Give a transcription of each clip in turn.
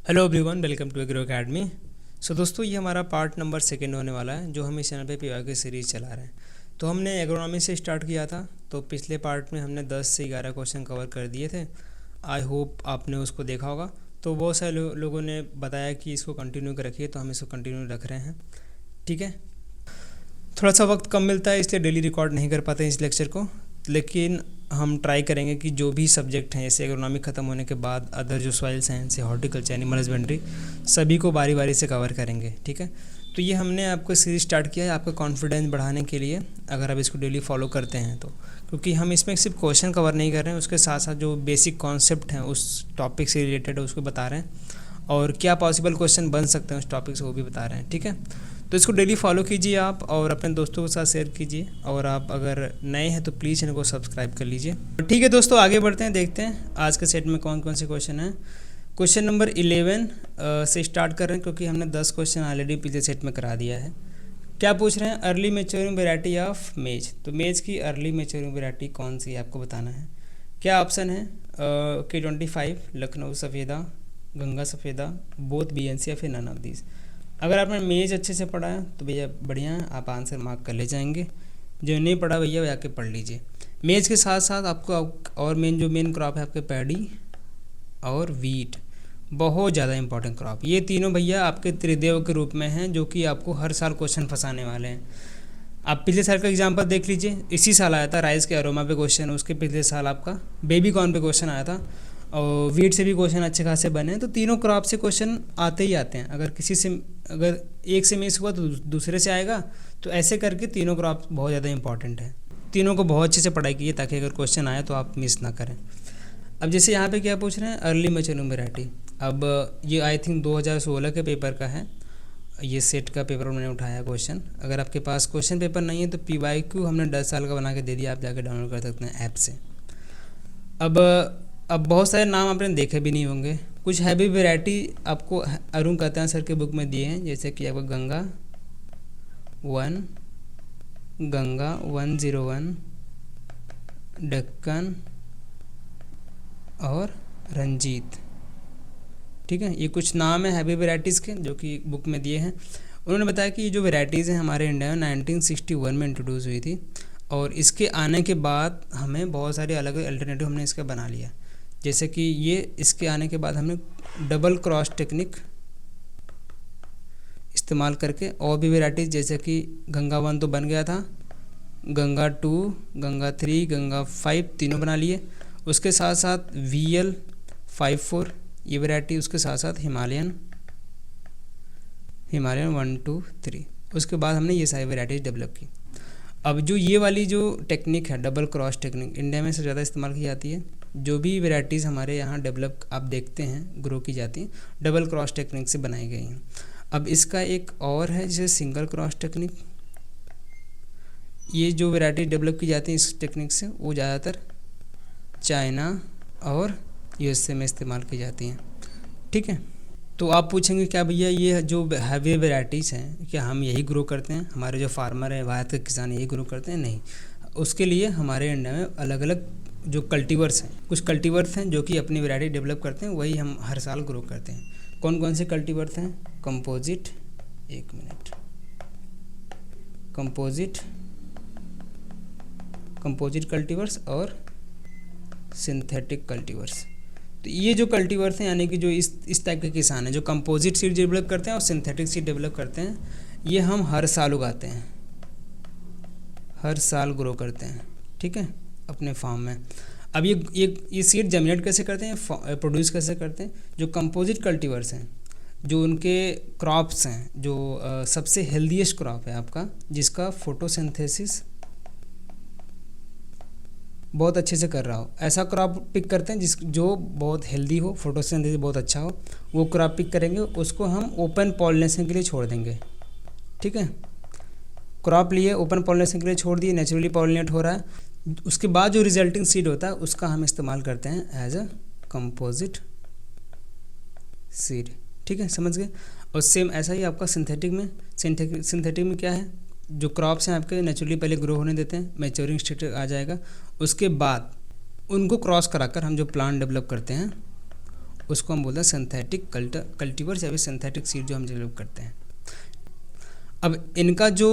Hello everyone, welcome to agro academy. So दोस्तों, ये हमारा पार्ट नंबर सेकंड होने वाला है जो हम इस चैनल पे पीवाई की सीरीज़ चला रहे हैं। तो हमने एग्रोनॉमी से स्टार्ट किया था। तो पिछले पार्ट में हमने 10 से 11 क्वेश्चन कवर कर दिए थे। आई होप आपने उसको देखा होगा। तो बहुत सारे लोगों ने बताया कि इसको कंटिन्यू कर रखिए, तो हम इसको कंटिन्यू रख रहे हैं। ठीक है, थोड़ा सा वक्त कम मिलता है इसलिए डेली रिकॉर्ड नहीं कर पाते इस लेक्चर को, लेकिन हम ट्राई करेंगे कि जो भी सब्जेक्ट हैं जैसे एग्रोनॉमी ख़त्म होने के बाद अदर जो सॉइल साइंस है, हॉर्टिकल्चर, एनिमल हस्बेंड्री, सभी को बारी बारी से कवर करेंगे। ठीक है, तो ये हमने आपको सीरीज स्टार्ट किया है आपका कॉन्फिडेंस बढ़ाने के लिए, अगर आप इसको डेली फॉलो करते हैं तो। क्योंकि हम इसमें सिर्फ क्वेश्चन कवर नहीं कर रहे हैं, उसके साथ साथ जो बेसिक कॉन्सेप्ट हैं उस टॉपिक से रिलेटेड है उसको बता रहे हैं, और क्या पॉसिबल क्वेश्चन बन सकते हैं उस टॉपिक से वो भी बता रहे हैं। ठीक है, तो इसको डेली फॉलो कीजिए आप और अपने दोस्तों के साथ शेयर कीजिए, और आप अगर नए हैं तो प्लीज़ चैनल को सब्सक्राइब कर लीजिए। ठीक है दोस्तों, आगे बढ़ते हैं, देखते हैं आज के सेट में कौन कौन से क्वेश्चन हैं। क्वेश्चन नंबर 11 से स्टार्ट कर रहे हैं क्योंकि हमने 10 क्वेश्चन ऑलरेडी पिछले सेट में करा दिया है। क्या पूछ रहे हैं? अर्ली मैच्योरिंग वेराइटी ऑफ मेज। तो मेज की अर्ली मैच्योरिंग वेराइटी कौन सी है आपको बताना है। क्या ऑप्शन है? K25, Lucknow सफ़ेदा, Ganga सफ़ेदा, both BNC, या फिर नन ऑफ दीज। अगर आपने मेज अच्छे से पढ़ा है तो भैया बढ़िया है, आप आंसर मार्क कर ले जाएंगे। जो नहीं पढ़ा भैया वो आके पढ़ लीजिए। मेज के साथ साथ आपको और मेन क्रॉप है आपके पैडी और वीट, बहुत ज़्यादा इंपॉर्टेंट क्रॉप। ये तीनों भैया आपके त्रिदेव के रूप में हैं जो कि आपको हर साल क्वेश्चन फंसाने वाले हैं। आप पिछले साल का एग्जाम्पल देख लीजिए, इसी साल आया था राइस के अरोमा पे क्वेश्चन, उसके पिछले साल आपका बेबी कॉर्न पे क्वेश्चन आया था, और वीट से भी क्वेश्चन अच्छे खासे बने हैं। तो तीनों क्रॉप से क्वेश्चन आते ही आते हैं। अगर एक से मिस हुआ तो दूसरे से आएगा। तो ऐसे करके तीनों क्रॉप बहुत ज़्यादा इंपॉर्टेंट है। तीनों को बहुत अच्छे से पढ़ाई कीजिए ताकि अगर क्वेश्चन आए तो आप मिस ना करें। अब जैसे यहाँ पे क्या पूछ रहे हैं? Early maturing variety. अब ये आई थिंक 2016 के पेपर का है, ये सेट का पेपर मैंने उठाया क्वेश्चन। अगर आपके पास क्वेश्चन पेपर नहीं है तो PYQ हमने 10 साल का बना के दे दिया, आप जाकर डाउनलोड कर सकते हैं ऐप से। अब बहुत सारे नाम आपने देखे भी नहीं होंगे। कुछ हैवी वैरायटी आपको अरुण कहते हैं सर के बुक में दिए हैं, जैसे कि आपको गंगा 101, डक्कन और रंजीत। ठीक है, ये कुछ नाम है हैवी वैरायटीज़ के जो कि बुक में दिए हैं। उन्होंने बताया कि ये जो वैरायटीज़ हैं हमारे इंडिया में 1961 में इंट्रोड्यूस हुई थी, और इसके आने के बाद हमें बहुत सारे अलग अलग अल्टरनेटिव हमने इसका बना लिया। जैसे कि ये इसके आने के बाद हमने डबल क्रॉस टेक्निक इस्तेमाल करके और भी वैराइटीज़, जैसे कि गंगा 1 तो बन गया था, गंगा 2, गंगा 3, गंगा 5 तीनों बना लिए। उसके साथ साथ VL54 ये वैरायटी, उसके साथ साथ हिमालयन 1, 2, 3। उसके बाद हमने ये सारी वैराइटीज़ डेवलप की। अब जो ये वाली जो टेक्निक है डबल क्रॉस टेक्निक, इंडिया में सबसे ज़्यादा इस्तेमाल की जाती है। जो भी वैराइटीज़ हमारे यहाँ डेवलप आप देखते हैं ग्रो की जाती हैं, डबल क्रॉस टेक्निक से बनाई गई हैं। अब इसका एक और है जैसे सिंगल क्रॉस टेक्निक। ये जो वैरायटी डेवलप की जाती है इस टेक्निक से, वो ज़्यादातर चाइना और USA में इस्तेमाल की जाती हैं। ठीक है, तो आप पूछेंगे क्या भैया ये जो हैवी वैराइटीज़ हैं क्या हम यही ग्रो करते हैं, हमारे जो फार्मर हैं भारत के किसान यही ग्रो करते हैं? नहीं, उसके लिए हमारे इंडिया में अलग अलग जो कल्टीवर्स हैं, कुछ कल्टीवर्स हैं जो कि अपनी वैरायटी डेवलप करते हैं, वही हम हर साल ग्रो करते हैं। कौन कौन से कल्टीवर्स हैं? कंपोजिट, एक मिनट, कंपोजिट कल्टीवर्स और सिंथेटिक कल्टीवर्स। तो ये जो कल्टीवर्स हैं यानी कि जो इस टाइप के किसान हैं जो कंपोजिट सीड डेवलप करते हैं और सिंथेटिक सीड डेवलप करते हैं, ये हम हर साल उगाते हैं, हर साल ग्रो करते हैं। ठीक है, अपने फार्म में। अब ये सीड जर्मिनेट कैसे करते हैं, प्रोड्यूस कैसे करते हैं? जो कंपोजिट कल्टीवर्स हैं, जो उनके क्रॉप्स हैं, जो सबसे हेल्दीएस्ट क्रॉप है आपका, जिसका फोटोसिंथेसिस बहुत अच्छे से कर रहा हो, ऐसा क्रॉप पिक करते हैं जो बहुत हेल्दी हो, फोटोसिंथेसिस बहुत अच्छा हो, वो क्रॉप पिक करेंगे। उसको हम ओपन पॉलिनेशन के लिए छोड़ देंगे। ठीक है, क्रॉप लिए ओपन पॉलिनेशन के लिए छोड़ दिए, नेचुरली पॉलिनेट हो रहा है। उसके बाद जो रिजल्टिंग सीड होता है उसका हम इस्तेमाल करते हैं एज अ कंपोजिट सीड। ठीक है, समझ गए। और सेम ऐसा ही आपका सिंथेटिक में क्या है, जो क्रॉप्स हैं आपके नेचुरली पहले ग्रो होने देते हैं, मैच्योरिंग स्टेज आ जाएगा, उसके बाद उनको क्रॉस कराकर हम जो प्लांट डेवलप करते हैं उसको हम बोलते हैं सिंथेटिक कल्टीवर्स या फिर सिंथेटिक सीड जो हम डेवलप करते हैं। अब इनका जो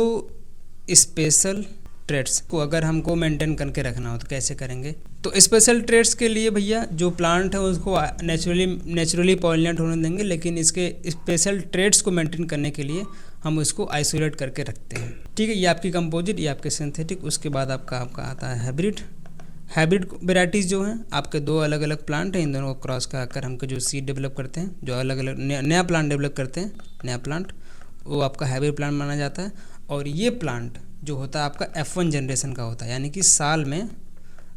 स्पेशल ट्रेड्स को अगर हमको मेंटेन करके रखना हो तो कैसे करेंगे? तो स्पेशल ट्रेड्स के लिए भैया जो प्लांट है उसको नेचुरली पॉलिनेट होने देंगे, लेकिन इसके स्पेशल ट्रेड्स को मेंटेन करने के लिए हम उसको आइसोलेट करके रखते हैं। ठीक है, ये आपकी कंपोजिट, ये आपके सिंथेटिक। उसके बाद आपका आता है हाइब्रिड। हाइब्रिड वेराइटीज़ जो हैं आपके दो अलग अलग प्लांट हैं, इन दोनों को क्रॉस कराकर हमको जो सीड डेवलप करते हैं, जो अलग अलग नया प्लांट डेवलप करते हैं, नया प्लांट, वो आपका हाइब्रिड प्लांट माना जाता है। और ये प्लांट जो होता है आपका F1 जनरेशन का होता है, यानी कि साल में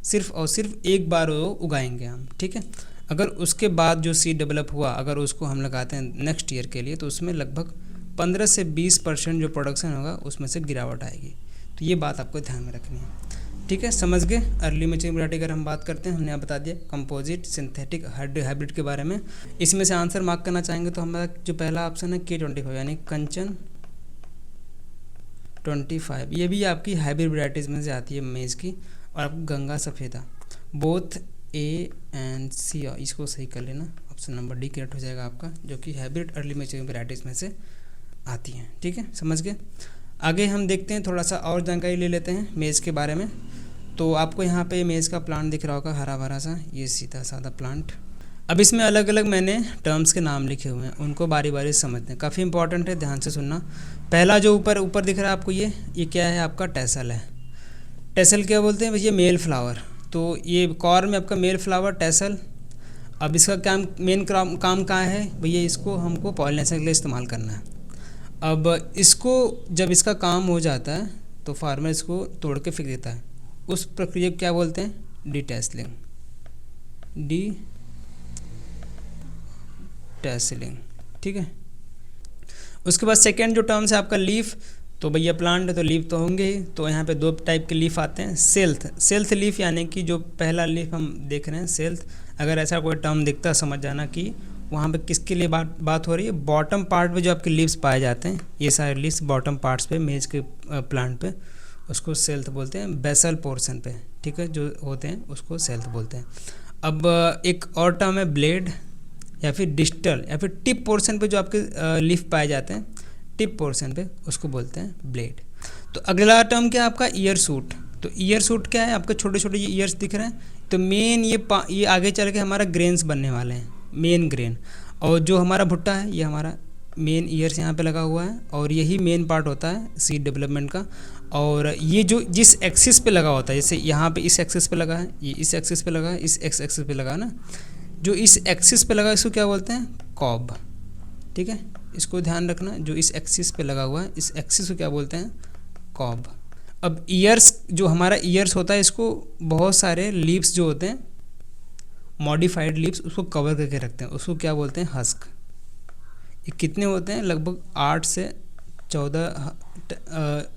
सिर्फ और सिर्फ एक बार वो उगाएंगे हम। ठीक है, अगर उसके बाद जो सीड डेवलप हुआ अगर उसको हम लगाते हैं नेक्स्ट ईयर के लिए, तो उसमें लगभग 15 से 20% जो प्रोडक्शन होगा उसमें से गिरावट आएगी। तो ये बात आपको ध्यान में रखनी है। ठीक है, समझ गए। अर्ली मैच्योरिंग वैरायटी अगर हम बात करते हैं, हमने यहाँ बता दिया कंपोजिट, सिंथेटिक, हाइब्रिड के बारे में। इसमें से आंसर मार्क करना चाहेंगे तो हमारा जो पहला ऑप्शन है K25 यानी कंचन 25, ये भी आपकी हाइब्रिड वैरायटीज़ में से आती है मेज़ की। और आपको Ganga सफ़ेदा, both A and C, इसको सही कर लेना, ऑप्शन नंबर डी करेक्ट हो जाएगा आपका, जो कि हाइब्रिड अर्ली मैच्योरिंग वैरायटीज़ में से आती हैं। ठीक है, समझ गए। आगे हम देखते हैं, थोड़ा सा और जानकारी ले लेते हैं मेज़ के बारे में। तो आपको यहाँ पे मेज़ का प्लांट दिख रहा होगा, हरा भरा सा, ये सीधा सादा प्लांट। अब इसमें अलग अलग मैंने टर्म्स के नाम लिखे हुए हैं, उनको बारी बारी समझते हैं, काफ़ी इंपॉर्टेंट है, ध्यान से सुनना। पहला जो ऊपर दिख रहा है आपको, ये क्या है? आपका टेसल है। टेसल क्या बोलते हैं भैया? Male flower. तो ये कॉर में आपका मेल फ्लावर टेसल। अब इसका मेन काम कहाँ है भैया? इसको हमको पॉलिनेशन के लिए इस्तेमाल करना है। अब इसको जब इसका काम हो जाता है तो फार्मर इसको तोड़ के फेंक देता है, उस प्रक्रिया को क्या बोलते हैं? डिटेसलिंग। ठीक है। उसके बाद सेकेंड जो टर्म्स है आपका लीफ। तो भैया प्लांट है तो लीफ तो होंगे ही। तो यहाँ पे दो टाइप के लीफ आते हैं। सेल्थ लीफ, यानी कि जो पहला लीफ हम देख रहे हैं सेल्थ, अगर ऐसा कोई टर्म दिखता है समझ जाना कि वहाँ पे किसके लिए बात हो रही है। बॉटम पार्ट पे जो आपके लीव्स पाए जाते हैं, ये सारे लीव्स बॉटम पार्ट्स पे मेज के प्लांट पे, उसको सेल्थ बोलते हैं। बेसल पोर्शन पे, ठीक है, जो होते हैं उसको सेल्थ बोलते हैं। अब एक और टर्म है ब्लेड, या फिर डिस्टल, या फिर टिप पोर्शन पे जो आपके लीफ पाए जाते हैं, टिप पोर्शन पे, उसको बोलते हैं ब्लेड। तो अगला टर्म क्या है आपका? Year suit. तो ईयर सूट क्या है? आपके छोटे छोटे ये ईयर्स दिख रहे हैं, तो मेन ये आगे चल के हमारा ग्रेन्स बनने वाले हैं, मेन ग्रेन। और जो हमारा भुट्टा है ये हमारा मेन ईयर्स यहाँ पे लगा हुआ है, और यही मेन पार्ट होता है सीड डेवलपमेंट का। और ये जो जिस एक्सिस पे लगा होता है, जैसे यहाँ पे इस एक्सिस पे लगा है, ये इस एक्सिस पे लगा है, इस एक्सिस पे लगा है ना, जो इस एक्सिस पे लगा इसको क्या बोलते हैं? कॉब। ठीक है, इसको ध्यान रखना, जो इस एक्सिस पे लगा हुआ है, इस एक्सिस को क्या बोलते हैं? कॉब। अब ईयर्स, जो हमारा ईयर्स होता है, इसको बहुत सारे लीव्स जो होते हैं, मॉडिफाइड लीव्स, उसको कवर करके रखते हैं, उसको क्या बोलते हैं? हस्क। ये कितने होते हैं? लगभग 8 से 14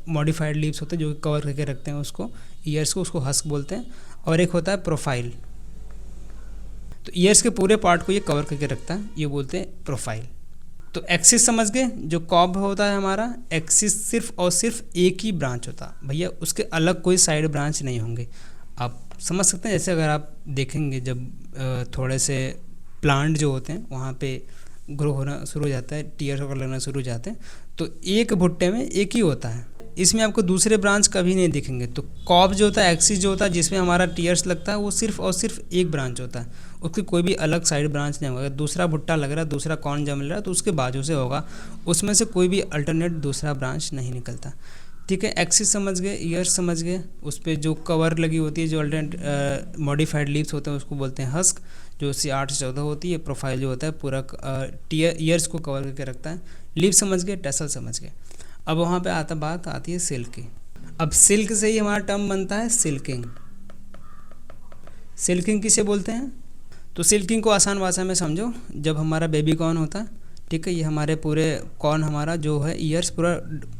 मॉडिफाइड लीव्स होते हैं जो कवर करके रखते हैं उसको, ईयर्स को, उसको हस्क बोलते हैं। और एक होता है प्रोफाइल। तो ईयर्स के पूरे पार्ट को ये कवर करके रखता है, ये बोलते हैं प्रोफाइल। तो एक्सिस समझ गए, जो कॉब होता है हमारा, एक्सिस सिर्फ और सिर्फ एक ही ब्रांच होता है भैया, उसके अलग कोई साइड ब्रांच नहीं होंगे। आप समझ सकते हैं, जैसे अगर आप देखेंगे जब थोड़े से प्लांट जो होते हैं वहाँ पे ग्रो होना शुरू हो जाता है, टीयर वगैरह लगना शुरू हो जाते हैं, तो एक भुट्टे में एक ही होता है, इसमें आपको दूसरे ब्रांच कभी नहीं दिखेंगे। तो कॉब जो होता है, एक्सिस जो होता है जिसमें हमारा टीयर्स लगता है, वो सिर्फ और सिर्फ एक ब्रांच होता है, उसकी कोई भी अलग साइड ब्रांच नहीं होगा। अगर दूसरा भुट्टा लग रहा है, दूसरा कॉर्न जम रहा है, तो उसके बाजू से होगा, उसमें से कोई भी अल्टरनेट दूसरा ब्रांच नहीं निकलता। ठीक है, एक्सिस समझ गए, ईयर्स समझ गए, उस पर जो कवर लगी होती है, जो अल्टरनेट मॉडिफाइड लीव्स होते हैं उसको बोलते हैं हस्क, जो उससे 8 से 14 होती है। प्रोफाइल जो होता है पूरा ईयर्स को कवर करके रखता है। लीव समझ गए, टेसल समझ गए। अब वहाँ पे बात आती है सिल्क की। अब सिल्क से ही हमारा टर्म बनता है सिल्किंग। सिल्किंग किसे बोलते हैं? तो सिल्किंग को आसान भाषा में समझो, जब हमारा बेबी कॉर्न होता है, ठीक है, ये हमारे पूरे कॉर्न हमारा जो है ईयर्स पूरा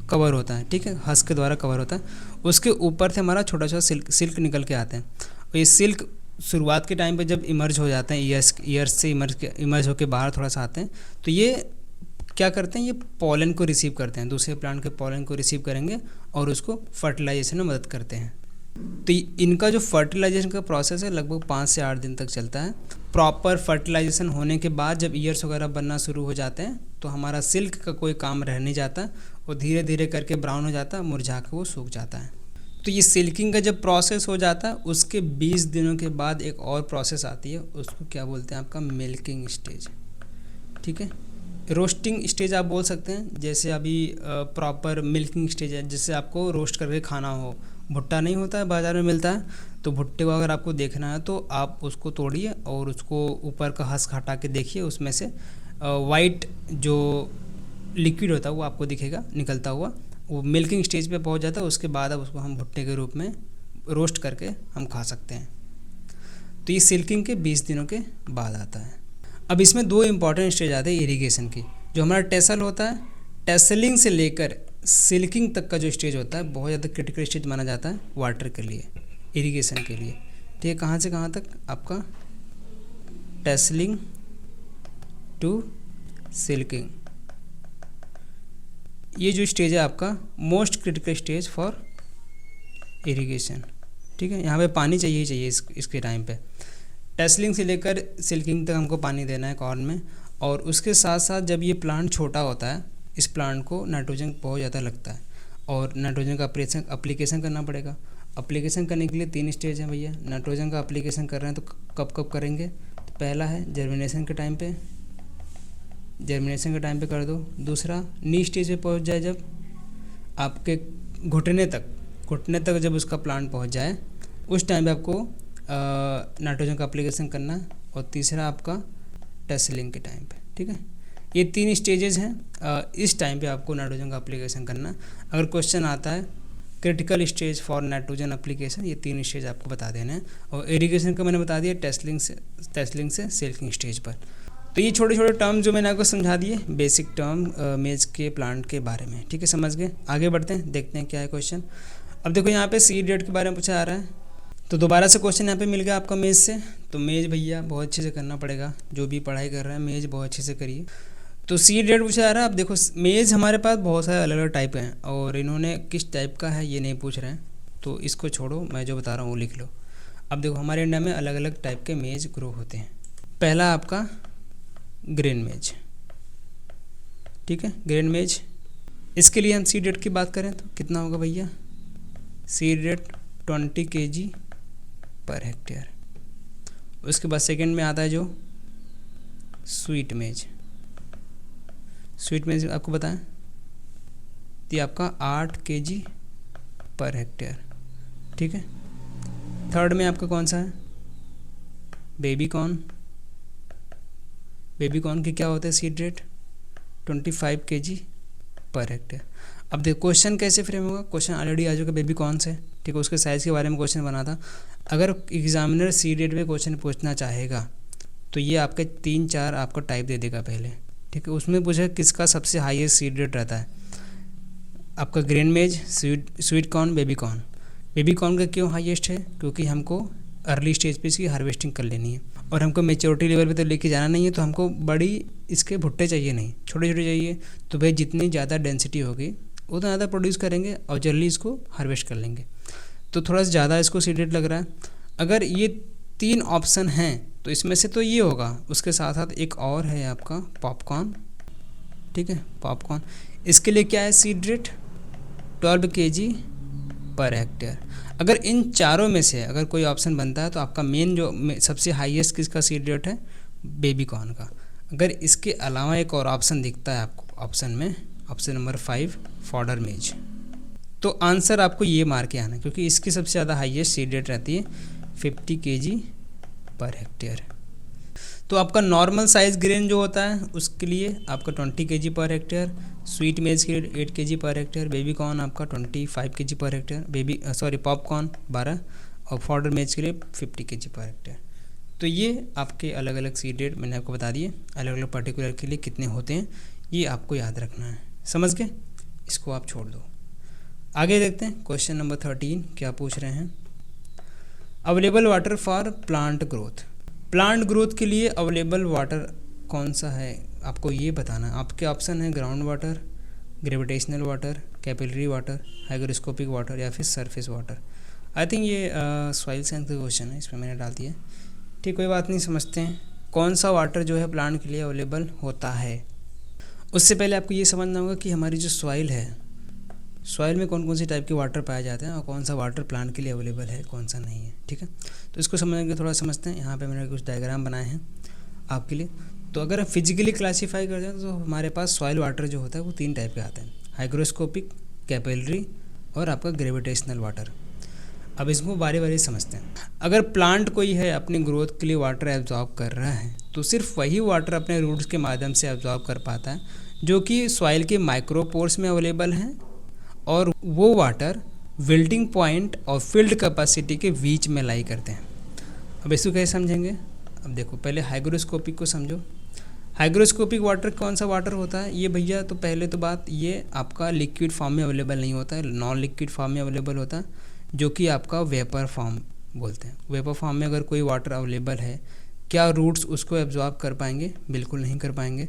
कवर होता है, ठीक है, हस्क के द्वारा कवर होता है, उसके ऊपर से हमारा छोटा छोटा सिल्क निकल के आते हैं। और ये सिल्क शुरुआत के टाइम पे जब इमर्ज हो जाते हैं, ईयर्स से इमर्ज होकर बाहर थोड़ा सा आते हैं, तो ये क्या करते हैं? ये पॉलन को रिसीव करते हैं, दूसरे प्लांट के पॉलन को रिसीव करेंगे और उसको फर्टिलाइजेशन में मदद करते हैं। तो इनका जो फर्टिलाइजेशन का प्रोसेस है लगभग 5 से 8 दिन तक चलता है। प्रॉपर फर्टिलाइजेशन होने के बाद जब ईयर्स वगैरह बनना शुरू हो जाते हैं तो हमारा सिल्क का कोई काम रह नहीं जाता और धीरे धीरे करके ब्राउन हो जाता है, मुरझा के वो सूख जाता है। तो ये सिल्किंग का जब प्रोसेस हो जाता है उसके 20 दिनों के बाद एक और प्रोसेस आती है, उसको क्या बोलते हैं आपका मिल्किंग स्टेज। ठीक है, रोस्टिंग स्टेज आप बोल सकते हैं। जैसे अभी प्रॉपर मिल्किंग स्टेज है जिससे आपको रोस्ट करके खाना हो। भुट्टा नहीं होता है बाज़ार में मिलता है, तो भुट्टे को अगर आपको देखना है तो आप उसको तोड़िए और उसको ऊपर का हस्क हटा के देखिए, उसमें से वाइट जो लिक्विड होता है वो आपको दिखेगा निकलता हुआ। वो मिल्किंग स्टेज पे पहुंच जाता है, उसके बाद अब उसको हम भुट्टे के रूप में रोस्ट करके हम खा सकते हैं। तो ये सिल्किंग के 20 दिनों के बाद आता है। अब इसमें 2 इम्पॉर्टेंट स्टेज आते हैं इरिगेशन की। जो हमारा टेसल होता है, टेसलिंग से लेकर सिल्किंग तक का जो स्टेज होता है बहुत ज़्यादा क्रिटिकल स्टेज माना जाता है वाटर के लिए, इरिगेशन के लिए। ठीक है, कहाँ से कहाँ तक आपका टेसलिंग टू सिल्किंग, ये जो स्टेज है आपका most critical stage for irrigation. ठीक है, यहाँ पे पानी चाहिए इसके टाइम पे। टेसलिंग से लेकर सिल्किंग तक हमको पानी देना है कॉर्न में, और उसके साथ साथ जब ये प्लांट छोटा होता है इस प्लांट को नाइट्रोजन बहुत ज़्यादा लगता है और नाइट्रोजन का अप्लीकेशन करना पड़ेगा। अप्लीकेशन करने के लिए 3 स्टेज हैं भैया। नाइट्रोजन का अप्लीकेशन कर रहे हैं तो कब कब करेंगे? तो पहला है जर्मिनेशन के टाइम पे, जर्मिनेशन के टाइम पे कर दो। दूसरा नी स्टेज पे पहुंच जाए, जब आपके घुटने तक जब उसका प्लांट पहुंच जाए उस टाइम पे आपको नाइट्रोजन का अप्लीकेशन करना है। और तीसरा आपका टेसलिंग के टाइम पे। ठीक है, ये 3 स्टेजेस हैं। इस टाइम पे आपको नाइट्रोजन का अप्लीकेशन करना। अगर क्वेश्चन आता है critical stage for nitrogen application, ये 3 स्टेज आपको बता देने हैं। और इरिगेशन का मैंने बता दिया टेसलिंग से सिल्किंग स्टेज पर। तो ये छोटे छोटे टर्म जो मैंने आपको समझा दिए, बेसिक टर्म मेज के प्लांट के बारे में। ठीक है, समझ गए? आगे बढ़ते हैं, देखते हैं क्या है क्वेश्चन। अब देखो यहाँ पे सीड रेट के बारे में पूछा आ रहा है, तो दोबारा से क्वेश्चन यहाँ पे मिल गया आपका मेज से। तो मेज भैया बहुत अच्छे से करना पड़ेगा, जो भी पढ़ाई कर रहे हैं मेज बहुत अच्छे से करिए। तो सीड रेट पूछा जा रहा है। अब देखो मेज हमारे पास बहुत सारे अलग अलग टाइप हैं और इन्होंने किस टाइप का है ये नहीं पूछ रहे हैं, तो इसको छोड़ो, मैं जो बता रहा हूँ वो लिख लो। अब देखो हमारे इंडिया में अलग अलग टाइप के मेज ग्रो होते हैं। पहला आपका ग्रेन मेज। ठीक है, ग्रेन मेज, इसके लिए हम सीड रेट की बात करें तो कितना होगा भैया? Seed rate 20 kg per hectare. उसके बाद सेकंड में आता है जो स्वीट मेज। स्वीट मेज आपको बताएं तो ये आपका 8 kg पर हेक्टेयर। ठीक है, थर्ड में आपका कौन सा है? Baby corn. बेबी कॉर्न की क्या होता है seed rate? 25 kg per hectare. अब देखो क्वेश्चन कैसे फ्रेम होगा, क्वेश्चन ऑलरेडी आ चुका बेबी कॉर्न से। ठीक है, उसके साइज़ के बारे में क्वेश्चन बना था। अगर एग्जामिनर सीड रेट पे क्वेश्चन पूछना चाहेगा तो ये आपके 3-4 आपको टाइप दे देगा पहले। ठीक है, उसमें पूछे किसका सबसे हाईएस्ट सीड रेट रहता है। आपका ग्रेन मेज, sweet corn, baby corn. Baby corn का क्यों हाईएस्ट है? क्योंकि हमको अर्ली स्टेज पे इसकी हार्वेस्टिंग कर लेनी है और हमको मेच्योरिटी लेवल पे तो लेके जाना नहीं है, तो हमको बड़ी इसके भुट्टे चाहिए नहीं, छोटे छोटे चाहिए। तो भाई जितनी ज़्यादा डेंसिटी होगी उतना ज़्यादा प्रोड्यूस करेंगे और जल्दी इसको हार्वेस्ट कर लेंगे। तो थोड़ा सा ज़्यादा इसको सीड रेट लग रहा है। अगर ये 3 ऑप्शन हैं तो इसमें से तो ये होगा। उसके साथ साथ एक और है आपका पॉपकॉर्न। ठीक है, पॉपकॉर्न, इसके लिए क्या है seed rate? 12 kg per hectare. अगर इन चारों में से अगर कोई ऑप्शन बनता है तो आपका मेन जो सबसे हाईएस्ट किसका सीड रेट है? बेबी कॉर्न का। अगर इसके अलावा एक और ऑप्शन दिखता है आपको ऑप्शन में, ऑप्शन नंबर 5 फॉडर मेज, तो आंसर आपको ये मार के आना, क्योंकि इसकी सबसे ज़्यादा हाईएस्ट सीड रेट रहती है 50 kg पर हेक्टेयर। तो आपका नॉर्मल साइज़ ग्रेन जो होता है उसके लिए आपका 20 kg पर हेक्टेयर, स्वीट मेज के लिए 8 kg per hectare, baby corn आपका 25 kg पर हेक्टेयर, पॉपकॉर्न 12 और फॉडर मेज के लिए 50 kg पर हेक्टेयर। तो ये आपके अलग अलग सीड रेट मैंने आपको बता दिए, अलग अलग पर्टिकुलर के लिए कितने होते हैं ये आपको याद रखना है। समझ गए? इसको आप छोड़ दो। आगे देखते हैं क्वेश्चन नंबर 13 क्या पूछ रहे हैं। Available water for plant growth. Plant growth के लिए अवेलेबल वाटर कौन सा है आपको ये बताना है। आपके ऑप्शन है ground water, gravitational water, capillary water, hygroscopic water या फिर सरफेस वाटर। आई थिंक ये सॉइल साइंस का क्वेश्चन है, इसमें मैंने डाल दिया। ठीक, कोई बात नहीं, समझते हैं कौन सा वाटर जो है प्लांट के लिए अवेलेबल होता है। उससे पहले आपको ये समझना होगा कि हमारी जो सॉइल है, सॉइल में कौन कौन से टाइप के वाटर पाए जाते हैं और कौन सा वाटर प्लांट के लिए अवेलेबल है, कौन सा नहीं है। ठीक है, तो इसको समझने के थोड़ा समझते हैं। यहाँ पे मैंने कुछ डायग्राम बनाए हैं आपके लिए। तो अगर हम फिजिकली क्लासीफाई करते हैं तो हमारे पास सॉइल वाटर जो होता है वो 3 टाइप के आते हैं, हाइग्रोस्कोपिक, कैपिलरी और आपका ग्रेविटेशनल वाटर। अब इसको बारी बारी समझते हैं। अगर प्लांट कोई है अपनी ग्रोथ के लिए वाटर एब्जॉर्ब कर रहा है तो सिर्फ वही वाटर अपने रूट्स के माध्यम से एब्जॉर्ब कर पाता है जो कि सॉइल के माइक्रोपोर्स में अवेलेबल हैं, और वो वाटर विल्टिंग पॉइंट और फील्ड कैपेसिटी के बीच में लाई करते हैं। अब इसको कैसे समझेंगे? अब देखो, पहले हाइग्रोस्कोपिक को समझो। हाइग्रोस्कोपिक वाटर कौन सा वाटर होता है ये भैया? तो पहले तो बात, ये आपका लिक्विड फॉर्म में अवेलेबल नहीं होता है, नॉन लिक्विड फॉर्म में अवेलेबल होता है, जो कि आपका वेपर फॉर्म बोलते हैं। वेपर फॉर्म में अगर कोई वाटर अवेलेबल है, क्या रूट्स उसको एब्जॉर्ब कर पाएंगे? बिल्कुल नहीं कर पाएंगे।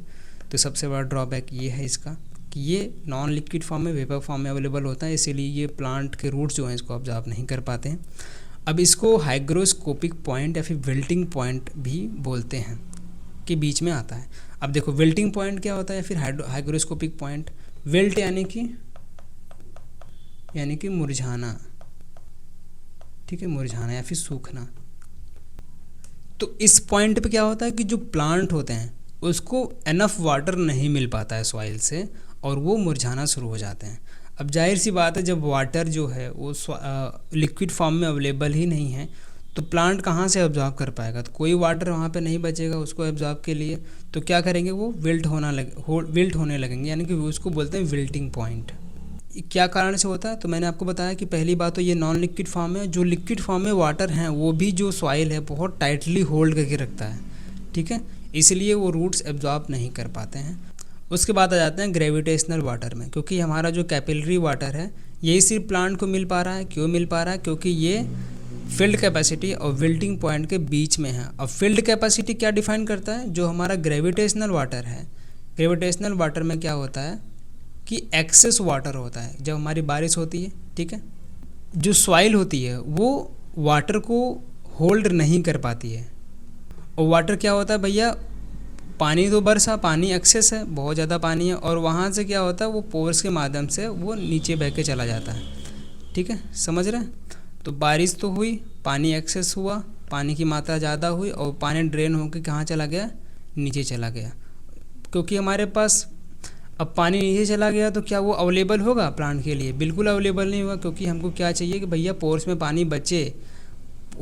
तो सबसे बड़ा ड्रॉबैक ये है इसका कि ये नॉन लिक्विड फॉर्म में, वेपर फॉर्म में अवेलेबल होता है, इसीलिए ये प्लांट के रूट्स जो हैं इसको एब्जॉर्ब नहीं कर पाते हैं। अब इसको हाइग्रोस्कोपिक पॉइंट या फिर विल्टिंग पॉइंट भी बोलते हैं, के बीच में आता है। अब देखो, विल्टिंग पॉइंट क्या होता है या फिर हाइग्रोस्कोपिक पॉइंट? विल्ट यानी कि मुरझाना, ठीक है, मुरझाना या फिर सूखना। तो इस पॉइंट पे क्या होता है कि जो प्लांट होते हैं उसको एनफ वाटर नहीं मिल पाता है सॉइल से, और वो मुरझाना शुरू हो जाते हैं। अब जाहिर सी बात है, जब वाटर जो है वो लिक्विड फॉर्म में अवेलेबल ही नहीं है तो प्लांट कहाँ से एब्जॉर्ब कर पाएगा? तो कोई वाटर वहाँ पे नहीं बचेगा उसको एब्जॉर्ब के लिए। तो क्या करेंगे? वो विल्ट होने लगेंगे, यानी कि उसको बोलते हैं विल्टिंग पॉइंट। क्या कारण से होता है? तो मैंने आपको बताया कि पहली बात तो ये नॉन लिक्विड फॉर्म है। जो लिक्विड फॉर्म में वाटर हैं वो भी जो सॉइल है बहुत टाइटली होल्ड करके रखता है, ठीक है, इसलिए वो रूट्स एब्जॉर्ब नहीं कर पाते हैं। उसके बाद आ जाते हैं ग्रेविटेशनल वाटर में, क्योंकि हमारा जो कैपिलरी वाटर है यही सिर्फ प्लांट को मिल पा रहा है। क्यों मिल पा रहा है? क्योंकि ये फील्ड कैपेसिटी और विल्टिंग पॉइंट के बीच में है। अब फील्ड कैपेसिटी क्या डिफाइन करता है? जो हमारा ग्रेविटेशनल वाटर है, ग्रेविटेशनल वाटर में क्या होता है कि एक्सेस वाटर होता है। जब हमारी बारिश होती है, ठीक है, जो सॉइल होती है वो वाटर को होल्ड नहीं कर पाती है। और वाटर क्या होता है भैया? पानी तो बरसा, पानी एक्सेस है, बहुत ज़्यादा पानी है, और वहाँ से क्या होता है वो पोर्स के माध्यम से वो नीचे बह के चला जाता है। ठीक है, समझ रहे हैं? तो बारिश तो हुई, पानी एक्सेस हुआ, पानी की मात्रा ज़्यादा हुई और पानी ड्रेन होकर कहाँ चला गया? नीचे चला गया। क्योंकि हमारे पास अब पानी नीचे चला गया तो क्या वो अवेलेबल होगा प्लांट के लिए? बिल्कुल अवेलेबल नहीं होगा, क्योंकि हमको क्या चाहिए कि भैया पोर्स में पानी बचे,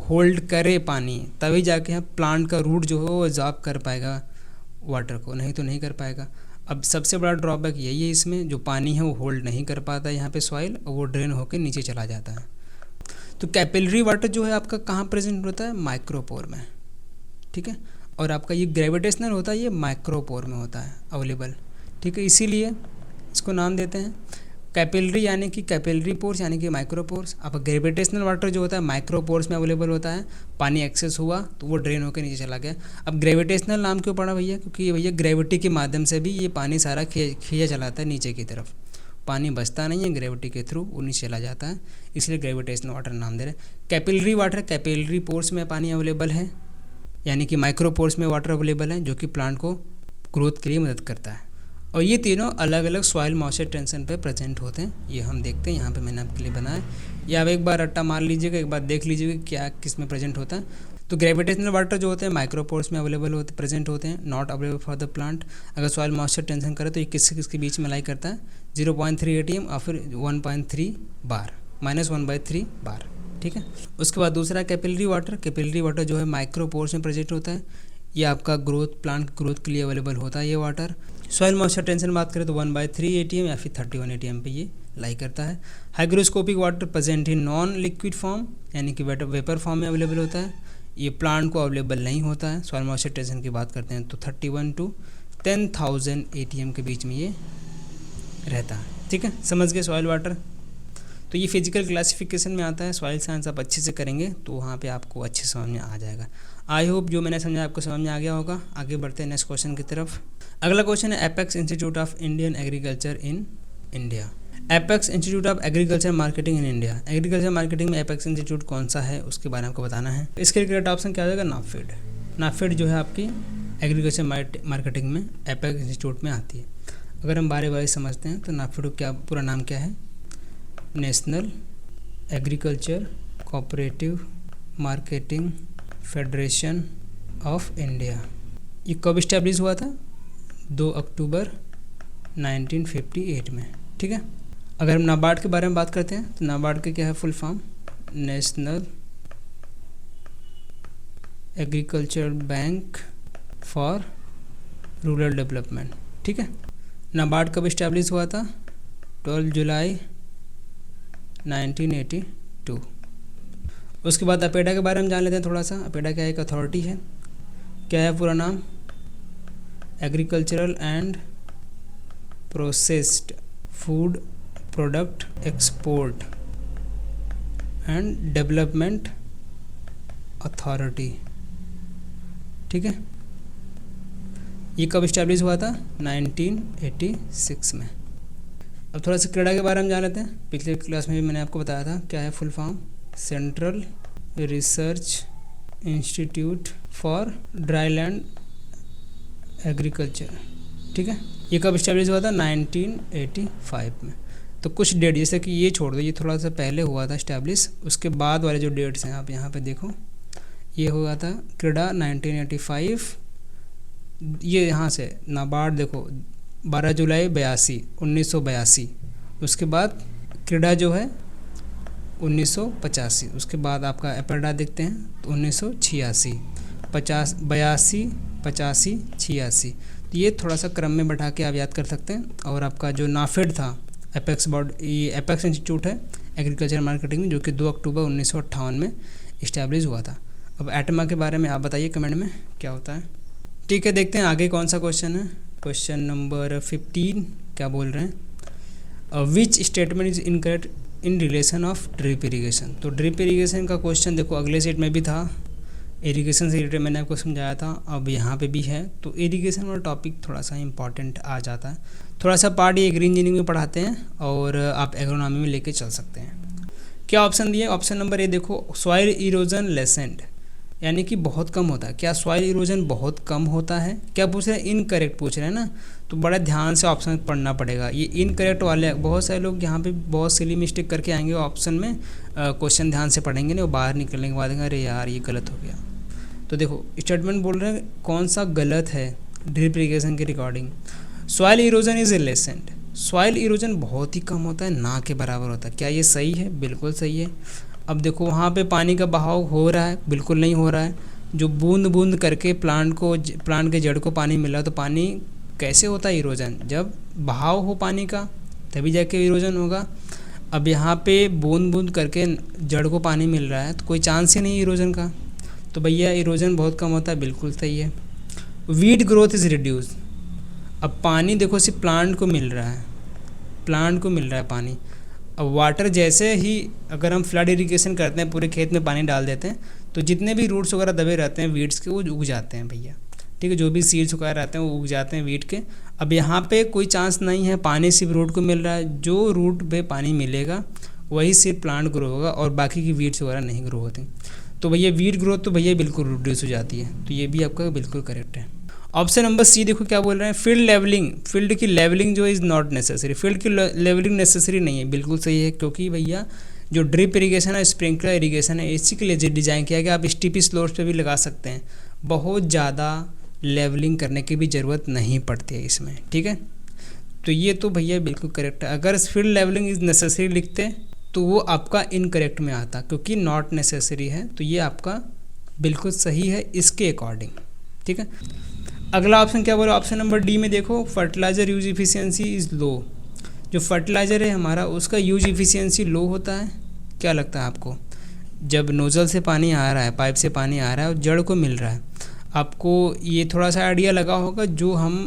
होल्ड करे पानी, तभी जाके हम प्लांट का रूट जो है वो एब्जॉर्ब कर पाएगा वाटर को, नहीं तो नहीं कर पाएगा। अब सबसे बड़ा ड्रॉबैक यही है इसमें, जो पानी है वो होल्ड नहीं कर पाता यहाँ पे सॉइल, और वो ड्रेन होकर नीचे चला जाता है। तो कैपिलरी वाटर जो है आपका कहाँ प्रेजेंट होता है? माइक्रोपोर में, ठीक है, और आपका ये ग्रेविटेशनल होता है ये माइक्रोपोर में होता है अवेलेबल, ठीक है, इसीलिए इसको नाम देते हैं कैपिलरी, यानी कि कैपिलरी पोर्स यानी कि माइक्रोपोर्स। अब ग्रेविटेशनल वाटर जो होता है माइक्रोपोर्स में अवेलेबल होता है, पानी एक्सेस हुआ तो वो ड्रेन होकर नीचे चला गया। अब ग्रेविटेशनल नाम क्यों पड़ा भैया? क्योंकि ये भैया ग्रेविटी के माध्यम से भी ये पानी सारा खींचा चलाता है नीचे की तरफ, पानी बचता नहीं है, ग्रेविटी के थ्रू वो नीचे चला जाता है, इसलिए ग्रेविटेशनल वाटर नाम दे रहे हैं। कैपिलरी वाटर, कैपिलरी पोर्स में पानी अवेलेबल है, यानी कि माइक्रोपोर्स में वाटर अवेलेबल है, जो कि प्लांट को ग्रोथ के लिए मदद करता है। और ये तीनों अलग अलग सॉइल मॉइस्चर टेंशन पे प्रेजेंट होते हैं, ये हम देखते हैं। यहाँ पे मैंने आपके लिए बनाया, ये आप एक बार रट्टा मार लीजिएगा, एक बार देख लीजिएगा क्या किस में प्रेजेंट होता है। तो ग्रेविटेशनल वाटर जो होते हैं माइक्रोपोर्स में अवेलेबल होते प्रेजेंट होते हैं, not available for the plant. अगर सॉइल मॉइस्चर टेंशन करे तो ये किसके बीच में लाई करता है? 0.3 ATM और फिर 1.3 बार, -1/3 बार, ठीक है। उसके बाद दूसरा कैपिलरी वाटर, कैपिलरी वाटर जो है माइक्रोपोर्स में प्रेजेंट होता है, ये आपका ग्रोथ, प्लांट ग्रोथ के लिए अवेलेबल होता है ये वाटर। सॉइल मॉइस्चर टेंशन बात करें तो 1/3 ATM या फिर 31 ATM पे ये लाई करता है। Hygroscopic water present in non liquid form, यानी कि वेपर फॉर्म में अवेलेबल होता है, ये प्लांट को अवेलेबल नहीं होता है। सॉइल मॉइस्चर टेंशन की बात करते हैं तो 31 to 10,000 ATM के बीच में ये रहता है, ठीक है, समझ गए सॉइल वाटर। तो ये फिजिकल क्लासिफिकेशन में आता है, सॉइल साइंस आप अच्छे से करेंगे तो वहाँ पे आपको अच्छे समझ में आ जाएगा। आई होप जो मैंने समझा आपको समझ में आ गया होगा। आगे बढ़ते हैं नेक्स्ट क्वेश्चन की तरफ। अगला क्वेश्चन है apex institute of Indian agriculture in India. Apex institute of agriculture marketing in India, agriculture marketing में एपेक्स इंस्टीट्यूट कौन सा है उसके बारे में आपको बताना है। इसके लिए करेक्ट ऑप्शन क्या हो जाएगा, नाफेड। नाफेड जो है आपकी एग्रीकल्चर मार्केटिंग में एपेक्स इंस्टीट्यूट में आती है। अगर हम बारे बारे समझते हैं तो नाफेड क्या पूरा नाम क्या है, national agriculture cooperative marketing federation of India. ये कब इस्टेब्लिश हुआ था, 2 अक्टूबर 1958 में, ठीक है। अगर हम नाबार्ड के बारे में बात करते हैं तो नाबार्ड के क्या है full form, national agriculture bank for rural development, ठीक है। नाबार्ड कब इस्टेब्लिश हुआ था, 12 जुलाई 1982। उसके बाद अपेडा के बारे में जान लेते हैं थोड़ा सा। अपेडा क्या एक अथॉरिटी है, क्या है पूरा नाम, agricultural and processed food product export and development authority, ठीक है। ये कब इस्टेब्लिश हुआ था, 1986 में। अब थोड़ा सा क्रीड़ा के बारे में जान लेते हैं। पिछले क्लास में भी मैंने आपको बताया था, क्या है full form, central research institute for dryland agriculture, ठीक है। ये कब इस्टेब्लिश हुआ था, 1985 में। तो कुछ डेट जैसे कि ये छोड़ दो, ये थोड़ा सा पहले हुआ था इस्टेब्लिश, उसके बाद वाले जो डेट्स हैं आप यहाँ पे देखो, ये हुआ था क्रीड़ा 1985। ये यहाँ से नाबार्ड देखो 12 जुलाई 1982। उसके बाद क्रीड़ा जो है 1985। उसके बाद आपका एपेडा देखते हैं तो 1986, 82, 85, 86। तो ये थोड़ा सा क्रम में बैठा के आप याद कर सकते हैं। और आपका जो नाफेड था एपेक्स बोर्ड, ये एपेक्स इंस्टीट्यूट है एग्रीकल्चर मार्केटिंग में, जो कि 2 अक्टूबर 1958 में इस्टेब्लिश हुआ था। अब एटमा के बारे में आप बताइए कमेंट में क्या होता है, ठीक है। देखते हैं आगे कौन सा क्वेश्चन है। क्वेश्चन नंबर 15 क्या बोल रहे हैं, which statement is incorrect in relation of drip irrigation. तो ड्रिप इरीगेशन का क्वेश्चन देखो अगले सेट में भी था, इरीगेशन से रिलेटेड मैंने आपको समझाया था, अब यहाँ पे भी है। तो इरीगेशन वाला टॉपिक थोड़ा सा इंपॉर्टेंट आ जाता है। थोड़ा सा पार्ट ये एग्री इंजीनियरिंग में पढ़ाते हैं और आप एग्रोनॉमी में लेके चल सकते हैं। क्या ऑप्शन दिए, ऑप्शन नंबर ए देखो, सॉइल इरोजन लेसेंड, यानी कि बहुत कम होता है। क्या सॉइल इरोजन बहुत कम होता है, क्या पूछ रहे हैं, इनकरेक्ट पूछ रहे हैं ना, तो बड़ा ध्यान से ऑप्शन पढ़ना पड़ेगा। ये इनकरेक्ट वाले बहुत सारे लोग यहाँ पे बहुत सिली मिस्टेक करके आएंगे ऑप्शन में, क्वेश्चन ध्यान से पढ़ेंगे नहीं, वो बाहर निकलने के बाद अरे यार ये गलत हो गया। तो देखो स्टेटमेंट बोल रहे हैं कौन सा गलत है ड्रिप इरीगेशन के recording, soil erosion is lessened, soil erosion बहुत ही कम होता है, ना के बराबर होता है। क्या ये सही है, बिल्कुल सही है। अब देखो वहाँ पे पानी का बहाव हो रहा है, बिल्कुल नहीं हो रहा है। जो बूंद बूंद करके प्लांट के जड़ को पानी मिल रहा है, तो पानी कैसे होता है इरोजन, जब बहाव हो पानी का तभी जाके इरोजन होगा। अब यहाँ पे बूंद बूंद करके जड़ को पानी मिल रहा है तो कोई चांस ही नहीं इरोजन का, तो भैया इरोजन बहुत कम होता है, बिल्कुल सही है। वीड ग्रोथ इज़ रिड्यूस, अब पानी देखो सिर्फ प्लांट को मिल रहा है, प्लांट को मिल रहा है पानी। अब वाटर जैसे ही अगर हम फ्लड इरिगेशन करते हैं, पूरे खेत में पानी डाल देते हैं, तो जितने भी रूट्स वगैरह दबे रहते हैं वीड्स के, वो उग जाते हैं भैया, ठीक है। जो भी सीड्स वगैरह रहते हैं वो उग जाते हैं वीड के। अब यहाँ पे कोई चांस नहीं है, पानी सिर्फ रूट को मिल रहा है, जो रूट पे पानी मिलेगा वही सिर्फ प्लांट ग्रो होगा और बाकी की वीड्स वगैरह नहीं ग्रो होती। तो भैया वीड ग्रोथ तो भैया बिल्कुल रिड्यूस हो जाती है, तो ये भी आपका बिल्कुल करेक्ट है। ऑप्शन नंबर सी देखो क्या बोल रहे हैं, फील्ड लेवलिंग, फील्ड की लेवलिंग जो इज़ नॉट नेसेसरी, फील्ड की लेवलिंग नेसेसरी नहीं है, बिल्कुल सही है। क्योंकि भैया जो ड्रिप इरीगेशन है, स्प्रिंकलर इरीगेशन है, इसी के लिए डिज़ाइन किया गया। आप स्टीपी स्लोप्स पे भी लगा सकते हैं, बहुत ज़्यादा लेवलिंग करने की भी ज़रूरत नहीं पड़ती है इसमें, ठीक है। तो ये तो भैया बिल्कुल करेक्ट है। अगर फील्ड लेवलिंग इज़ नेसेसरी लिखते तो वो आपका इनकरेक्ट में आता, क्योंकि नॉट नेसेसरी है, तो ये आपका बिल्कुल सही है इसके अकॉर्डिंग, ठीक है। अगला ऑप्शन क्या बोला, ऑप्शन नंबर डी में देखो, fertiliser use efficiency is low, जो फर्टिलाइज़र है हमारा उसका यूज इफिशियंसी लो होता है। क्या लगता है आपको, जब नोज़ल से पानी आ रहा है, पाइप से पानी आ रहा है और जड़ को मिल रहा है, आपको ये थोड़ा सा आइडिया लगा होगा, जो हम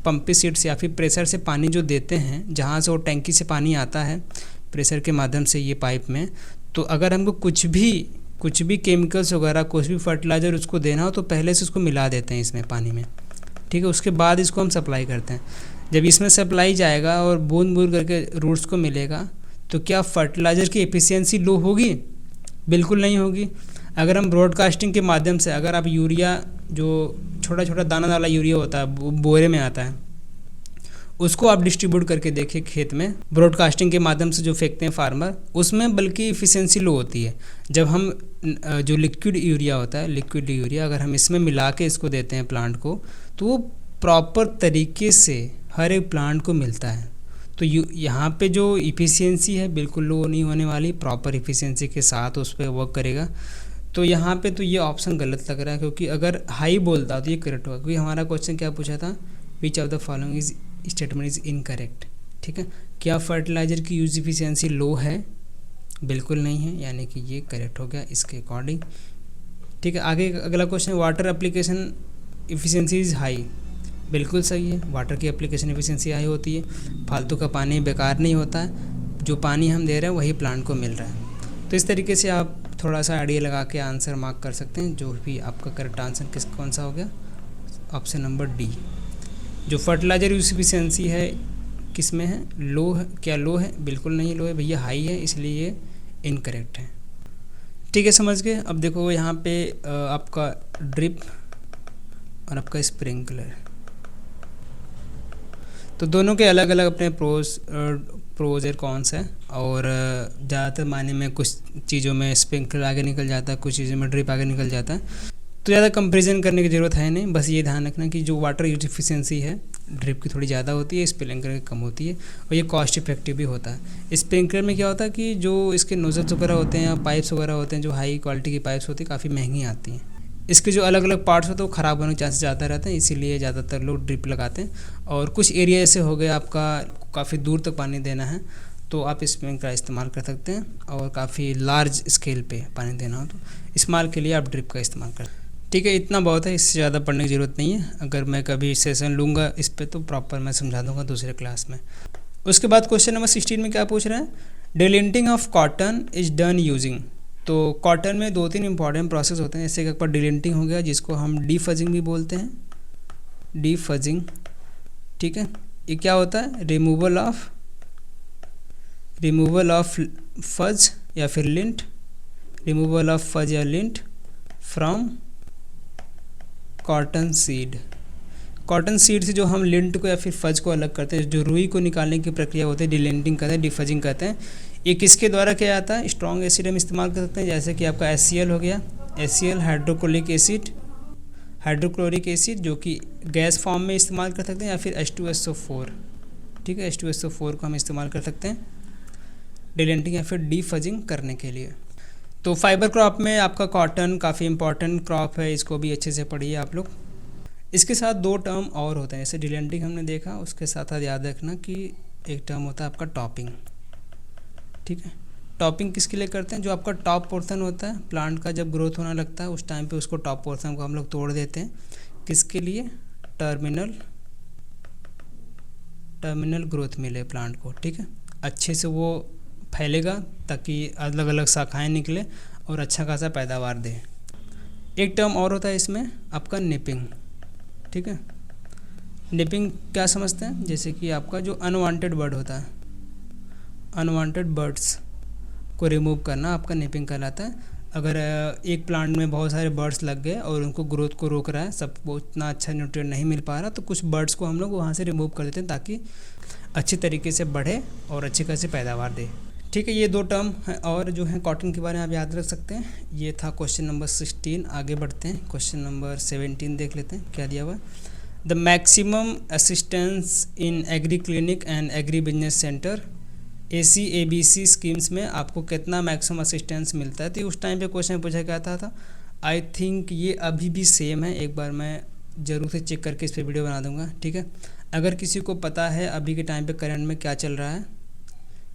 पंप सेट से या फिर प्रेशर से पानी जो देते हैं, जहाँ से वो टैंकी से पानी आता है प्रेशर के माध्यम से ये पाइप में, तो अगर हमको कुछ भी केमिकल्स वगैरह, कुछ भी फर्टिलाइज़र उसको देना हो तो पहले से उसको मिला देते हैं इसमें पानी में, ठीक है। उसके बाद इसको हम सप्लाई करते हैं। जब इसमें सप्लाई जाएगा और बूंद बूंद करके रूट्स को मिलेगा, तो क्या फर्टिलाइज़र की एफिशिएंसी लो होगी? बिल्कुल नहीं होगी। अगर हम ब्रॉडकास्टिंग के माध्यम से, अगर आप यूरिया, जो छोटा छोटा दाना वाला यूरिया होता है, बोरे में आता है, उसको आप डिस्ट्रीब्यूट करके देखिए खेत में, ब्रॉडकास्टिंग के माध्यम से जो फेंकते हैं फार्मर, उसमें बल्कि इफ़िशियंसी लो होती है। जब हम जो लिक्विड यूरिया होता है, लिक्विड यूरिया अगर हम इसमें मिला के इसको देते हैं प्लांट को, तो वो प्रॉपर तरीके से हर एक प्लांट को मिलता है। तो यहाँ पे जो इफ़िशियंसी है बिल्कुल लो नहीं होने वाली, प्रॉपर इफ़िशियंसी के साथ उस पर वर्क करेगा। तो यहाँ पे तो ये ऑप्शन गलत लग रहा है, क्योंकि अगर हाई बोलता तो ये करेक्ट होगा, क्योंकि हमारा क्वेश्चन क्या पूछा था, which of the following is statement is incorrect. ठीक है, क्या फर्टिलाइज़र की यूज इफिशियंसी लो है? बिल्कुल नहीं है, यानी कि ये करेक्ट हो गया इसके अकॉर्डिंग। ठीक है, आगे अगला question, water application efficiency is high. बिल्कुल सही है, वाटर की एप्लीकेशन एफिशिएंसी हाई होती है। फालतू का पानी बेकार नहीं होता है, जो पानी हम दे रहे हैं वही प्लांट को मिल रहा है। तो इस तरीके से आप थोड़ा सा आइडिया लगा के आंसर मार्क कर सकते हैं। जो भी आपका करेक्ट आंसर कौन सा हो गया, ऑप्शन नंबर डी। जो फर्टिलाइज़र यूज एफिशिएंसी है किस में है, लो है। क्या लो है? बिल्कुल नहीं लो है भैया, हाई है, इसलिए ये इनकरेक्ट है। ठीक है, समझ गए। अब देखो यहाँ पे आपका ड्रिप और आपका स्प्रिंकलर, तो दोनों के अलग अलग अपने प्रोज और कॉन्स हैं। और ज़्यादातर मायने में कुछ चीज़ों में स्प्रिंकलर आगे निकल जाता है, कुछ चीज़ों में ड्रिप आगे निकल जाता है। तो ज़्यादा कंपैरिजन करने की ज़रूरत है नहीं, बस ये ध्यान रखना कि जो वाटर यूज एफिशिएंसी है ड्रिप की थोड़ी ज़्यादा होती है, स्प्रिंकलर की कम होती है, और ये कॉस्ट इफेक्टिव भी होता है। स्प्रिंकलर में क्या होता है कि जो इसके नोजल्स वगैरह होते हैं या पाइप्स वगैरह होते हैं, जो हाई क्वालिटी की पाइप्स होती है, काफ़ी महंगी आती हैं। इसके जो अलग अलग पार्ट्स होते हैं वो ख़राब होने के चांसेस ज़्यादा रहते हैं, इसीलिए ज़्यादातर लोग ड्रिप लगाते हैं। और कुछ एरिया ऐसे हो गए आपका काफ़ी दूर तक पानी देना है, तो आप स्प्रिंकलर का इस्तेमाल कर सकते हैं। और काफ़ी लार्ज स्केल पे पानी देना हो तो इस्तेमाल के लिए आप ड्रिप का इस्तेमाल करें। ठीक है, इतना बहुत है, इससे ज़्यादा पढ़ने की ज़रूरत नहीं है। अगर मैं कभी सेशन लूँगा इस पर तो प्रॉपर मैं समझा दूँगा दूसरे क्लास में। उसके बाद क्वेश्चन नंबर 16 में क्या पूछ रहे हैं, delinting of cotton is done using. तो कॉटन में 2-3 इंपॉर्टेंट प्रोसेस होते हैं। जैसे कि एक बार डिलिंटिंग हो गया, जिसको हम डीफजिंग भी बोलते हैं, डीफजिंग। ठीक है, ये क्या होता है, रिमूवल ऑफ फज या फिर लिंट, रिमूवल ऑफ फज या lint from cotton seed. Cotton seed से जो हम लिंट को या फिर फज को अलग करते हैं, जो रुई को निकालने की प्रक्रिया होती है, डिलिंटिंग कहते हैं, डिफजिंग कहते हैं। ये किसके द्वारा किया जाता है, स्ट्रॉन्ग एसिड हम इस्तेमाल कर सकते हैं, जैसे कि आपका HCl हो गया, HCl हाइड्रोक्लोरिक एसिड, जो कि गैस फॉर्म में इस्तेमाल कर सकते हैं, या फिर H2SO4। ठीक है, H2SO4 को हम इस्तेमाल कर सकते हैं डिलिंटिंग या फिर डीफजिंग करने के लिए। तो फाइबर क्रॉप में आपका कॉटन काफ़ी इंपॉर्टेंट क्रॉप है, इसको भी अच्छे से पढ़िए आप लोग। इसके साथ 2 टर्म और होते हैं, जैसे डिलिंटिंग हमने देखा, उसके साथ याद रखना कि एक टर्म होता है आपका टॉपिंग। ठीक है, टॉपिंग किसके लिए करते हैं, जो आपका टॉप पोर्शन होता है प्लांट का, जब ग्रोथ होने लगता है उस टाइम पे उसको टॉप पोर्शन को हम लोग तोड़ देते हैं। किसके लिए, टर्मिनल ग्रोथ मिले प्लांट को। ठीक है, अच्छे से वो फैलेगा ताकि अलग अलग शाखाएं निकले और अच्छा खासा पैदावार दे। एक टर्म और होता है इसमें आपका निपिंग। ठीक है, निपिंग क्या समझते हैं, जैसे कि आपका जो अनवांटेड बर्ड होता है, अनवांटेड बर्ड्स को रिमूव करना आपका निपिंग कहलाता है। अगर एक प्लांट में बहुत सारे बर्ड्स लग गए और उनको ग्रोथ को रोक रहा है, सबको उतना अच्छा न्यूट्रिएंट नहीं मिल पा रहा, तो कुछ बर्ड्स को हम लोग वहाँ से रिमूव कर देते हैं ताकि अच्छे तरीके से बढ़े और अच्छी खासी पैदावार दे। ठीक है, ये 2 टर्म हैं और जो है कॉटन के बारे में आप याद रख सकते हैं। ये था क्वेश्चन नंबर 16। आगे बढ़ते हैं, क्वेश्चन नंबर 17 देख लेते हैं क्या दिया हुआ है। The maximum assistance in agree clinic and agri business centre ACABC schemes में आपको कितना मैक्सिमम असिस्टेंस मिलता है। तो उस टाइम पे क्वेश्चन पूछा गया था। आई थिंक ये अभी भी सेम है, एक बार मैं ज़रूर से चेक करके इस पर वीडियो बना दूंगा। ठीक है, अगर किसी को पता है अभी के टाइम पे करंट में क्या चल रहा है,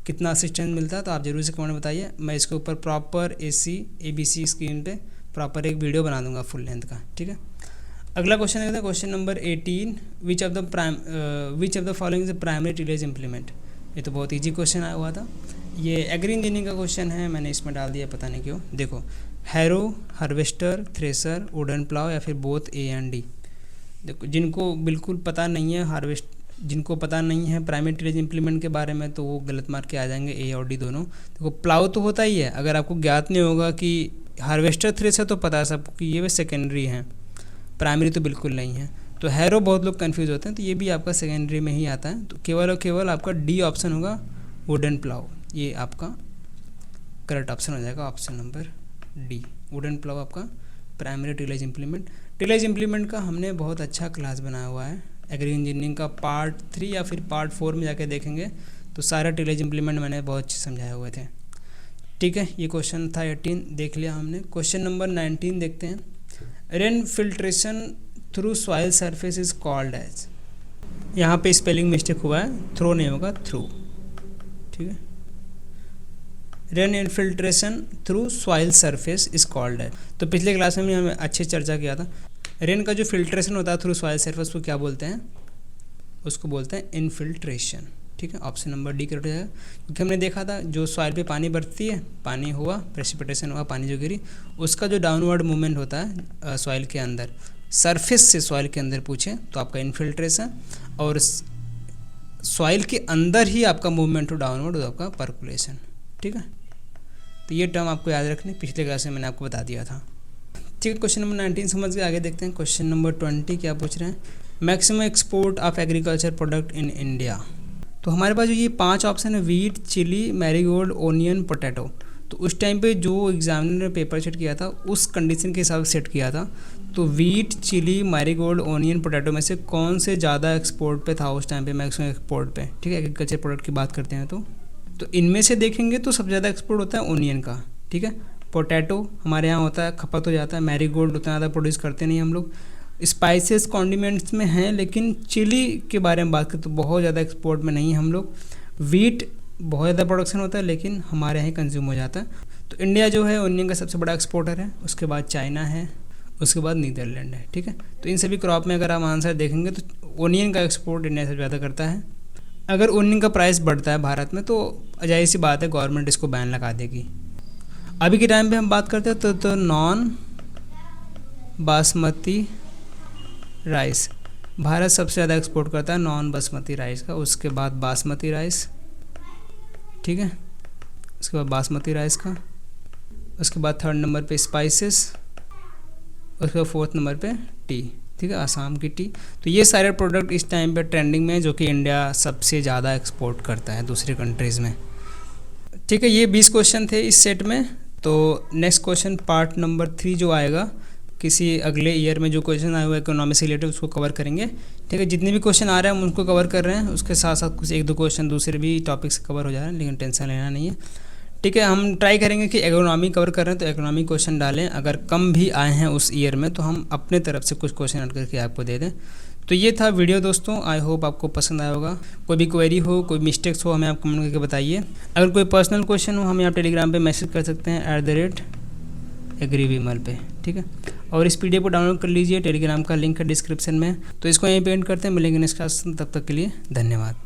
कितना असिस्टेंस मिलता है, तो आप ज़रूर से कमेंट में बताइए। मैं इसके ऊपर प्रॉपर ACABC स्कीम पे प्रॉपर एक वीडियो बना दूंगा फुल लेंथ का। ठीक है, अगला क्वेश्चन है question number 18, which of the following is primary tillage implement. ये तो बहुत इजी क्वेश्चन आया हुआ था, ये एग्री इंजीनियरिंग का क्वेश्चन है, मैंने इसमें डाल दिया, पता नहीं क्यों। देखो, harrow, harvester, thresher, wooden plough या फिर बोथ A एंड D। देखो जिनको बिल्कुल पता नहीं है जिनको पता नहीं है प्राइमरी टिलेज इम्प्लीमेंट के बारे में, तो वो गलत मार्क के आ जाएंगे, ए और डी दोनों। देखो प्लाउ तो होता ही है, अगर आपको ज्ञात नहीं होगा कि हार्वेस्टर थ्रेश है तो पता है सबको कि ये वे सेकेंडरी हैं, प्राइमरी तो बिल्कुल नहीं है। तो हैरो बहुत लोग कंफ्यूज होते हैं, तो ये भी आपका सेकेंडरी में ही आता है। तो केवल और केवल आपका डी ऑप्शन होगा, वुडन प्लाउ, ये आपका करेक्ट ऑप्शन हो जाएगा, option number D, wooden plough आपका primary tillage implement. Tillage implement का हमने बहुत अच्छा क्लास बनाया हुआ है, एग्री इंजीनियरिंग का पार्ट 3 या फिर पार्ट 4 में जाके देखेंगे तो सारा टिलेज इम्प्लीमेंट मैंने बहुत अच्छे समझाए हुए थे। ठीक है, ये क्वेश्चन था 18 देख लिया हमने। क्वेश्चन नंबर 19 देखते हैं। Rain filtration through soil surface is called as, यहाँ पे स्पेलिंग मिस्टेक हुआ है, थ्रो नहीं होगा, थ्रू। ठीक है, rain infiltration through soil surface is called as. तो पिछले क्लास में भी हमने अच्छी चर्चा किया था, रेन का जो फिल्ट्रेशन होता है थ्रू सॉइल सरफेस को क्या बोलते हैं, उसको बोलते हैं इनफिल्ट्रेशन। ठीक है, ऑप्शन नंबर डी करेक्ट हो जाएगा, क्योंकि हमने देखा था जो सॉइल पे पानी बरसती है, पानी हुआ, प्रेसिपिटेशन हुआ, पानी जो गिरी, उसका जो डाउनवर्ड मूवमेंट होता है सॉइल के अंदर, सरफेस से सॉइल के अंदर पूछे तो आपका इनफिल्ट्रेशन, और सॉइल के अंदर ही आपका मूवमेंट हो डाउनवर्ड, आपका पर्कुलेशन। ठीक है, तो ये टर्म आपको याद रखने, पिछले क्लास में मैंने आपको बता दिया था। ठीक है, क्वेश्चन नंबर 19 समझ के आगे देखते हैं। क्वेश्चन नंबर 20 क्या पूछ रहे हैं, maximum export of agriculture product in India. तो हमारे पास जो ये 5 ऑप्शन है, wheat, chilli, marigold, onion, potato, तो उस टाइम पे जो एग्जामिनर ने पेपर सेट किया था उस कंडीशन के हिसाब से सेट किया था। तो wheat, chilli, marigold, onion, potato में से कौन से ज़्यादा एक्सपोर्ट पे था उस टाइम पे, मैक्सिमम एक्सपोर्ट पे। ठीक है, एग्रीकल्चर प्रोडक्ट की बात करते हैं तो इनमें से देखेंगे तो सबसे ज़्यादा एक्सपोर्ट होता है ओनियन का। ठीक है, पोटैटो हमारे यहाँ होता है, खपत हो जाता है, मैरीगोल्ड उतना ज़्यादा प्रोड्यूस करते नहीं हम लोग, स्पाइसेस कॉन्डिमेंट्स में हैं, लेकिन चिली के बारे में बात करें तो बहुत ज़्यादा एक्सपोर्ट में नहीं हम लोग। वीट बहुत ज़्यादा प्रोडक्शन होता है लेकिन हमारे यहाँ कंज्यूम हो जाता है। तो इंडिया जो है ओनियन का सबसे बड़ा एक्सपोर्टर है, उसके बाद चाइना है, उसके बाद नीदरलैंड है। ठीक है, तो इन सभी क्रॉप में अगर आप आंसर देखेंगे तो ओनियन का एक्सपोर्ट इंडिया से ज़्यादा करता है। अगर ओनियन का प्राइस बढ़ता है भारत में तो जाहिर सी बात है गवर्नमेंट इसको बैन लगा देगी। अभी के टाइम पे हम बात करते हैं तो नॉन बासमती राइस भारत सबसे ज़्यादा एक्सपोर्ट करता है, नॉन बासमती राइस का, उसके बाद बासमती राइस। ठीक है, उसके बाद बासमती राइस का, उसके बाद 3rd नंबर पे स्पाइसेस, उसके बाद 4th नंबर पे टी। ठीक है, आसाम की टी। तो ये सारे प्रोडक्ट इस टाइम पे ट्रेंडिंग में, जो कि इंडिया सबसे ज़्यादा एक्सपोर्ट करता है दूसरी कंट्रीज़ में। ठीक है, ये 20 क्वेश्चन थे इस सेट में। तो नेक्स्ट क्वेश्चन पार्ट नंबर 3 जो आएगा, किसी अगले ईयर में जो क्वेश्चन आए हुए इकोनॉमी से रिलेटेड उसको कवर करेंगे। ठीक है, जितने भी क्वेश्चन आ रहे हैं हम उनको कवर कर रहे हैं, उसके साथ साथ कुछ 1-2 क्वेश्चन दूसरे भी टॉपिक से कवर हो जा रहे हैं, लेकिन टेंशन लेना नहीं है। ठीक है, हम ट्राई करेंगे कि इकोनॉमी कवर कर रहे हैं तो इकोनॉमी क्वेश्चन डालें, अगर कम भी आए हैं उस ईयर में तो हम अपने तरफ से कुछ क्वेश्चन ऐड करके आपको दे दें। तो ये था वीडियो दोस्तों, आई होप आपको पसंद आया होगा। कोई भी क्वेरी हो, कोई मिस्टेक्स हो, हमें आप कमेंट करके बताइए। अगर कोई पर्सनल क्वेश्चन हो हमें आप टेलीग्राम पे मैसेज कर सकते हैं @agrivimal पे। ठीक है, और इस PDF को डाउनलोड कर लीजिए, टेलीग्राम का लिंक है डिस्क्रिप्शन में। तो इसको यहीं पे एंड करते हैं, मिलेंगे नेक्स्ट क्लास, तब तक के लिए धन्यवाद।